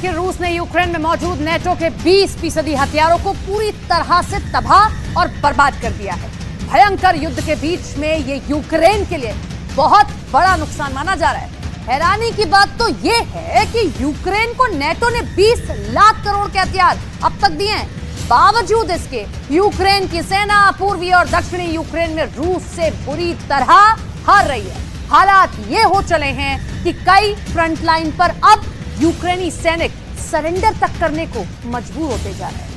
कि रूस ने यूक्रेन में मौजूद नेटो के 20% हथियारों को पूरी तरह से तबाह और बर्बाद कर दिया है। भयंकर युद्ध के बीच में ये यूक्रेन के लिए बहुत बड़ा नुकसान माना जा रहा है। हैरानी की बात तो ये है कि यूक्रेन को नेटो ने 20 लाख करोड़ के हथियार अब तक दिए हैं। बावजूद इसके यूक्रेन की सेना पूर्वी और दक्षिणी यूक्रेन में रूस से बुरी तरह हार रही है। हालात ये हो चले हैं कि कई फ्रंटलाइन पर अब यूक्रेनी सैनिक सरेंडर तक करने को मजबूर होते जा रहे हैं।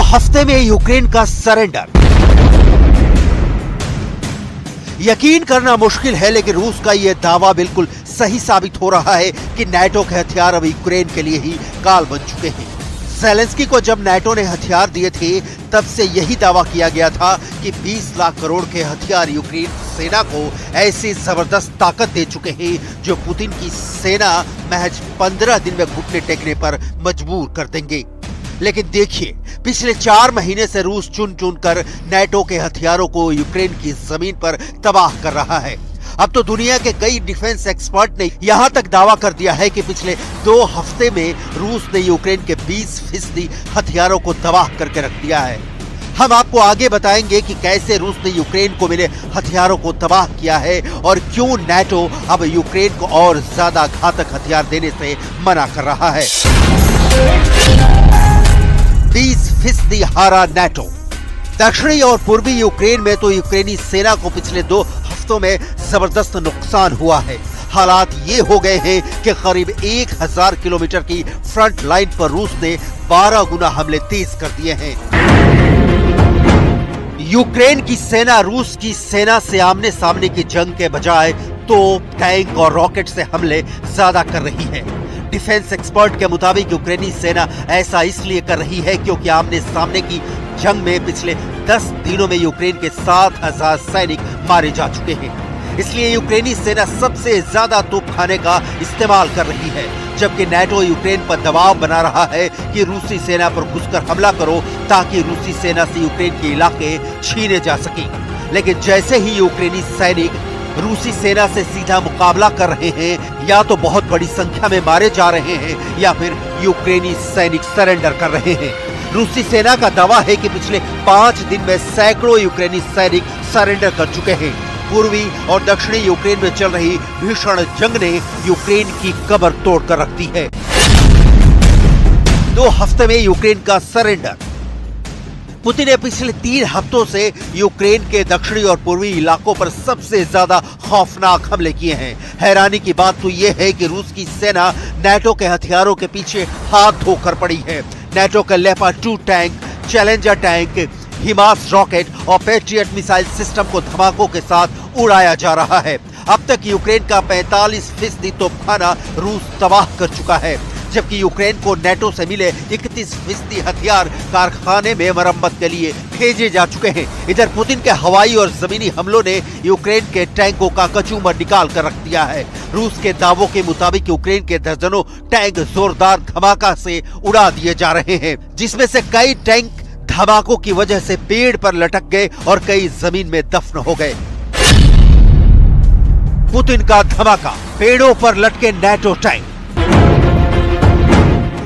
हफ्ते में यूक्रेन का सरेंडर। यकीन करना मुश्किल है, लेकिन रूस का यह दावा बिल्कुल सही साबित हो रहा है कि नाटो के हथियार अब यूक्रेन के लिए ही काल बन चुके हैं। ज़ेलेंस्की को जब नाटो ने हथियार दिए थे, तब से यही दावा किया गया था कि 20 लाख करोड़ के हथियार यूक्रेन सेना को ऐसी जबरदस्त ताकत दे चुके हैं जो पुतिन की सेना महज 15 दिन में घुटने टेकने पर मजबूर कर देंगे। लेकिन देखिए, पिछले 4 महीने से रूस चुन चुन कर नाटो के हथियारों को यूक्रेन की जमीन पर तबाह कर रहा है। अब तो दुनिया के कई डिफेंस एक्सपर्ट ने यहां तक दावा कर दिया है कि पिछले 2 हफ्ते में रूस ने यूक्रेन के 20% हथियारों को तबाह करके रख दिया है। हम आपको आगे बताएंगे कि कैसे रूस ने यूक्रेन को मिले हथियारों को तबाह किया है और क्यों नाटो अब यूक्रेन को और ज्यादा घातक हथियार देने से मना कर रहा है। 20% हारा नाटो। दक्षिणी और पूर्वी यूक्रेन में तो यूक्रेनी सेना को पिछले 2 हफ्तों में जबरदस्त नुकसान हुआ है। हालात ये हो गए हैं कि करीब 1000 किलोमीटर की फ्रंट लाइन पर रूस ने 12 गुना हमले तेज कर दिए हैं। यूक्रेन की सेना रूस की सेना से आमने सामने की जंग के बजाय तोप, टैंक और रॉकेट से हमले ज्यादा कर रही है। डिफेंस एक्सपर्ट के मुताबिक यूक्रेनी सेना ऐसा इसलिए कर रही है क्योंकि आमने सामने की जंग में पिछले 10 दिनों में यूक्रेन के 7000 सैनिक मारे जा चुके हैं। इसलिए यूक्रेनी सेना सबसे ज्यादा तोपखाने का इस्तेमाल कर रही है, जबकि नाटो यूक्रेन पर दबाव बना रहा है कि रूसी सेना पर घुसकर हमला करो ताकि रूसी सेना से यूक्रेन के इलाके छीने जा सके। लेकिन जैसे ही यूक्रेनी सैनिक रूसी सेना से सीधा मुकाबला कर रहे हैं, या तो बहुत बड़ी संख्या में मारे जा रहे हैं या फिर यूक्रेनी सैनिक सरेंडर कर रहे हैं। रूसी सेना का दावा है कि पिछले 5 दिन में सैकड़ों यूक्रेनी सैनिक सरेंडर कर चुके हैं। पूर्वी और दक्षिणी यूक्रेन में चल रही भीषण जंग ने यूक्रेन की कमर तोड़कर रख दी है। 2 हफ्ते में यूक्रेन का सरेंडर। पुतिन ने पिछले 3 हफ्तों से यूक्रेन के दक्षिणी और पूर्वी इलाकों पर सबसे ज्यादा खौफनाक हमले किए हैं। हैरानी की बात तो यह है कि रूस की सेना नाटो के हथियारों के पीछे हाथ धोकर पड़ी है। नाटो के Leopard 2 tank, Challenger tank, HIMARS rocket और पैट्रियट मिसाइल सिस्टम को धमाकों के साथ उड़ाया जा रहा है। अब तक यूक्रेन का 45% तोपखाना रूस तबाह कर चुका है, जबकि यूक्रेन को नाटो से मिले 31% हथियार कारखाने में मरम्मत के लिए भेजे जा चुके हैं। इधर पुतिन के हवाई और जमीनी हमलों ने यूक्रेन के टैंकों का कचूमर निकाल कर रख दिया है। रूस के दावों के मुताबिक यूक्रेन के दर्जनों टैंक जोरदार धमाका से उड़ा दिए जा रहे हैं, जिसमें से कई टैंक धमाकों की वजह से पेड़ पर लटक गए और कई जमीन में दफन हो गए। पुतिन का धमाका, पेड़ों पर लटके नाटो टैंक।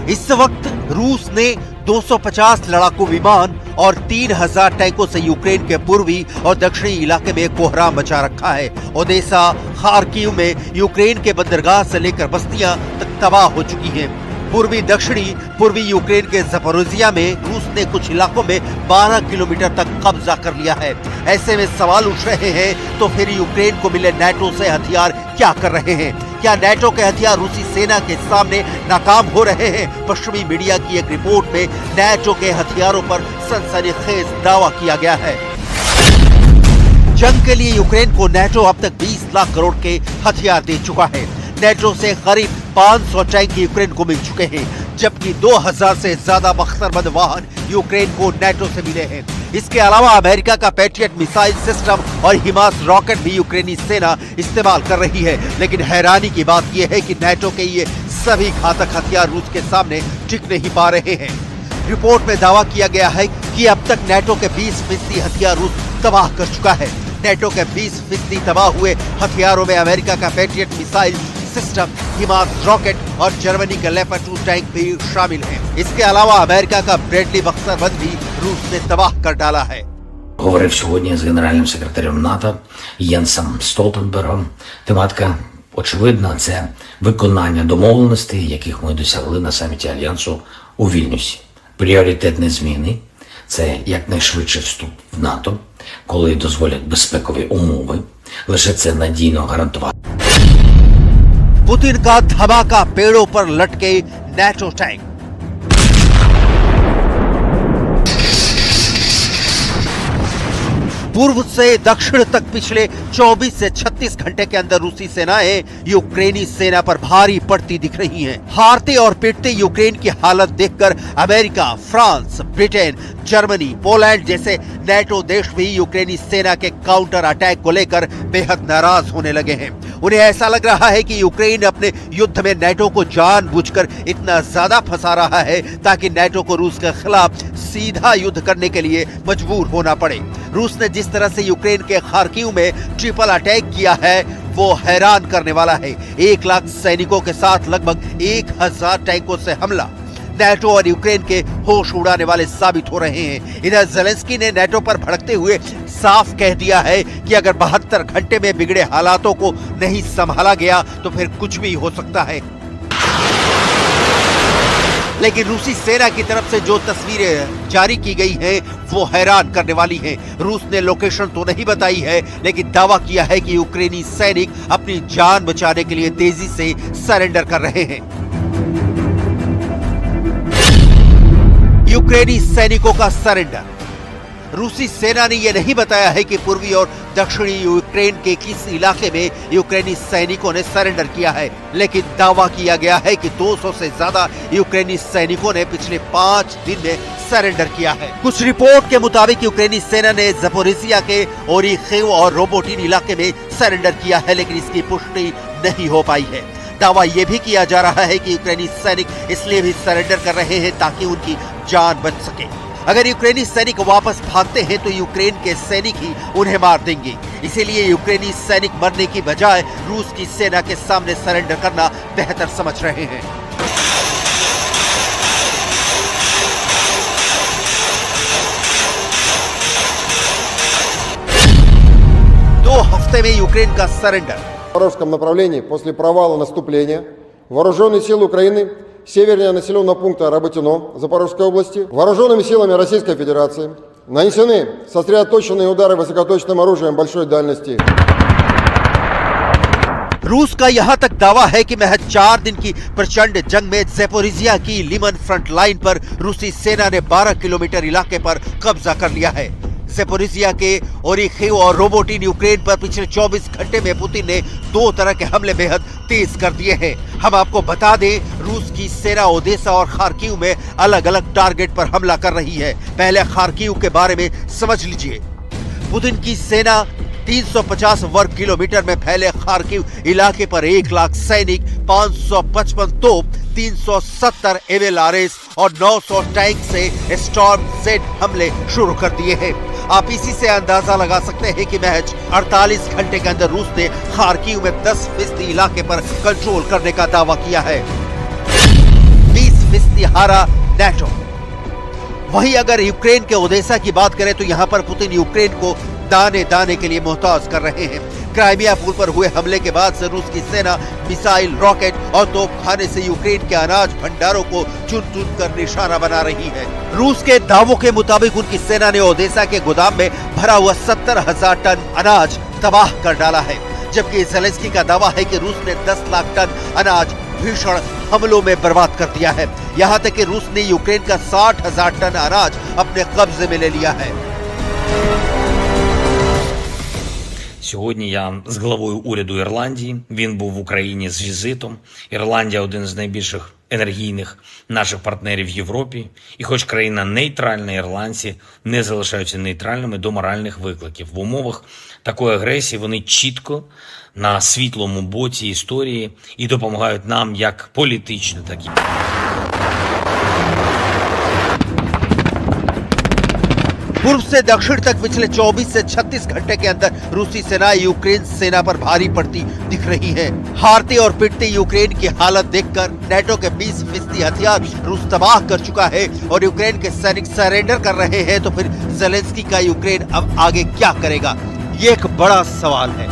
इस वक्त रूस ने 250 लड़ाकू विमान और 3000 टैंकों से यूक्रेन के पूर्वी और दक्षिणी इलाके में कोहराम मचा रखा है। ओडेसा, खार्किव में यूक्रेन के बंदरगाह से लेकर बस्तियां तक तबाह हो चुकी हैं। पूर्वी यूक्रेन के ज़पोरिज़िया में रूस ने कुछ इलाकों में 12 किलोमीटर तक कब्जा कर लिया है। ऐसे में सवाल उठ रहे हैं, तो फिर यूक्रेन को मिले नाटो से हथियार क्या कर रहे हैं? क्या नाटो के हथियार रूसी सेना के सामने नाकाम हो रहे हैं? पश्चिमी मीडिया की एक रिपोर्ट में नाटो के हथियारों पर सनसनीखेज दावा किया गया है। जंग के लिए यूक्रेन को नाटो अब तक 20 लाख करोड़ के हथियार दे चुका है। नाटो से करीब 500 टैंक यूक्रेन को मिल चुके हैं, जबकि 2000 से ज्यादा बख्तरबंद वाहन यूक्रेन को नाटो से मिले हैं। इसके अलावा अमेरिका का पैट्रियट मिसाइल सिस्टम और हिमास रॉकेट भी यूक्रेनी सेना इस्तेमाल कर रही है। लेकिन हैरानी की बात यह है कि नाटो के ये सभी घातक हथियार रूस के सामने टिक नहीं पा रहे हैं। रिपोर्ट में दावा किया गया है कि अब तक नाटो के 20% हथियार रूस तबाह कर चुका है। नाटो के 20% तबाह हुए हथियारों में अमेरिका का पैट्रियट मिसाइल सिस्टम, हिमास रॉकेट और जर्मनी का लेपर्ड 2 टैंक भी शामिल है। इसके अलावा अमेरिका का ब्रैडली बख्तरबंद भी रूस ने तबाह कर डाला है। Говорив сьогодні з генеральним секретарем НАТО Єнсом Столтенбергом. Тематика очевидна – це виконання домовленостей, яких ми досягли на саміті Альянсу у Вільнюсі. Пріоритетні зміни – це якнайшвидший вступ в НАТО, коли дозволять безпекові умови. Лише це надійно гарантувати. पुतिन का धमाका पेड़ों पर लटके नाटो टैंक। पूर्व से दक्षिण तक पिछले 24 से 36 घंटे के अंदर रूसी सेनाएं यूक्रेनी सेना पर भारी पड़ती दिख रही हैं। हारते और पिटते यूक्रेन की हालत देखकर America, France, Britain, Germany, Poland जैसे नाटो देश भी यूक्रेनी सेना के काउंटर अटैक को लेकर बेहद नाराज होने लगे हैं। उन्हें ऐसा लग रहा है कि यूक्रेन अपने युद्ध में नाटो को जानबूझकर इतना ज्यादा फंसा रहा है ताकि नाटो को रूस के खिलाफ सीधा युद्ध करने के लिए मजबूर होना पड़े। रूस ने जिस तरह से यूक्रेन के खार्किव में ट्रिपल अटैक किया है वो हैरान करने वाला है। 1 लाख सैनिकों के साथ लगभग 1000 टैंकों से हमला नाटो और यूक्रेन के होश उड़ाने वाले साबित हो रहे हैं। इधर ज़ेलेंस्की ने नाटो पर भड़कते हुए साफ कह दिया है कि अगर 72 घंटे में बिगड़े हालातों को नहीं संभाला गया तो फिर कुछ भी हो सकता है। लेकिन रूसी सेना की तरफ से जो तस्वीरें जारी की गई हैं वो हैरान करने वाली हैं। रूस ने लोकेशन तो नहीं बताई है लेकिन दावा किया है कि यूक्रेनी सैनिक अपनी जान बचाने के लिए तेजी से सरेंडर कर रहे हैं। यूक्रेनी सैनिकों का सरेंडर। रूसी सेना ने यह नहीं बताया है कि पूर्वी और दक्षिणी यूक्रेन के किस इलाके में यूक्रेनी सैनिकों ने सरेंडर किया है, लेकिन दावा किया गया है कि 200 से ज्यादा यूक्रेनी सैनिकों ने पिछले 5 दिन में सरेंडर किया है। कुछ रिपोर्ट के मुताबिक यूक्रेनी सेना ने ज़पोरिजिया के ओरिखेव और रोबोटिन इलाके में सरेंडर किया है, लेकिन इसकी पुष्टि नहीं हो पाई है। दावा यह भी किया जा रहा है कि यूक्रेनी सैनिक इसलिए भी सरेंडर कर रहे हैं ताकि उनकी जान बच सके। अगर यूक्रेनी सैनिक वापस भागते हैं तो यूक्रेन के सैनिक ही उन्हें मार देंगे। इसीलिए यूक्रेनी सैनिक मरने की बजाय रूस की सेना के सामने सरेंडर करना बेहतर समझ रहे हैं। दो हफ्ते में यूक्रेन का सरेंडर। В Запорожском направлении после провала наступления вооруженные силы Украины севернее населенного пункта Работино Запорожской области вооруженными силами Российской Федерации нанесены сосредоточенные удары высокоточным оружием большой дальности. रूस का यहां तक दावा है कि महज 4 दिन की प्रचंड जंग में ज़पोरिजिया की लिमन फ्रंट लाइन पर रूसी सेना ने 12 किलोमीटर इलाके पर कब्जा कर लिया है। ज़पोरिजिया के ओरिखेव और रोबोटिन यूक्रेन पर पिछले 24 घंटे में पुतिन ने 2 तरह के हमले बेहद तेज कर दिए हैं। हम आपको बता दें, रूस की सेना ओदेसा और खार्किव में अलग अलग टारगेट पर हमला कर रही है। पहले खार्किव के बारे में समझ लीजिए। पुतिन की सेना 350 वर्ग किलोमीटर में फैले खार्किव इलाके पर 1 लाख सैनिक, 555 तोप, 370 MLRS और 900 टैंक से स्टॉर्म जेड हमले शुरू कर दिए हैं। आप इसी से अंदाजा लगा सकते हैं कि महज 48 घंटे के अंदर रूस ने खार्किव में 10% इलाके पर कंट्रोल करने का दावा किया है। 20% हारा नाटो। वहीं अगर यूक्रेन के ओदेसा की बात करें तो यहां पर पुतिन यूक्रेन को दाने दाने के लिए मोहताज कर रहे हैं। क्राइमिया पुल पर हुए हमले के बाद से रूस की सेना मिसाइल, रॉकेट और तोपखाने से यूक्रेन के अनाज भंडारों को चुन-चुन कर निशाना बना रही है। रूस के दावों के मुताबिक उनकी सेना ने ओदेसा के गोदाम में भरा हुआ 70,000 टन अनाज तबाह कर डाला है, जबकि ज़ेलेंस्की का दावा है कि रूस ने 10 लाख टन अनाज भीषण हमलों में बर्बाद कर दिया है। यहाँ तक कि रूस ने यूक्रेन का 60,000 टन अनाज अपने कब्जे में ले लिया है। Сьогодні я з главою уряду Ірландії. Він був в Україні з візитом. Ірландія – один з найбільших енергійних наших партнерів в Європі. І хоч країна нейтральна, ірландці не залишаються нейтральними до моральних викликів. В умовах такої агресії вони чітко на світлому боці історії і допомагають нам як політично, так і पूर्व से दक्षिण तक पिछले 24 से 36 घंटे के अंदर रूसी सेना यूक्रेन सेना पर भारी पड़ती दिख रही है। हारती और पिटती यूक्रेन की हालत देखकर नेटो के 20% हथियार रूस तबाह कर चुका है और यूक्रेन के सैनिक सरेंडर कर रहे हैं, तो फिर जेलेंस्की का यूक्रेन अब आगे क्या करेगा, ये एक बड़ा सवाल है।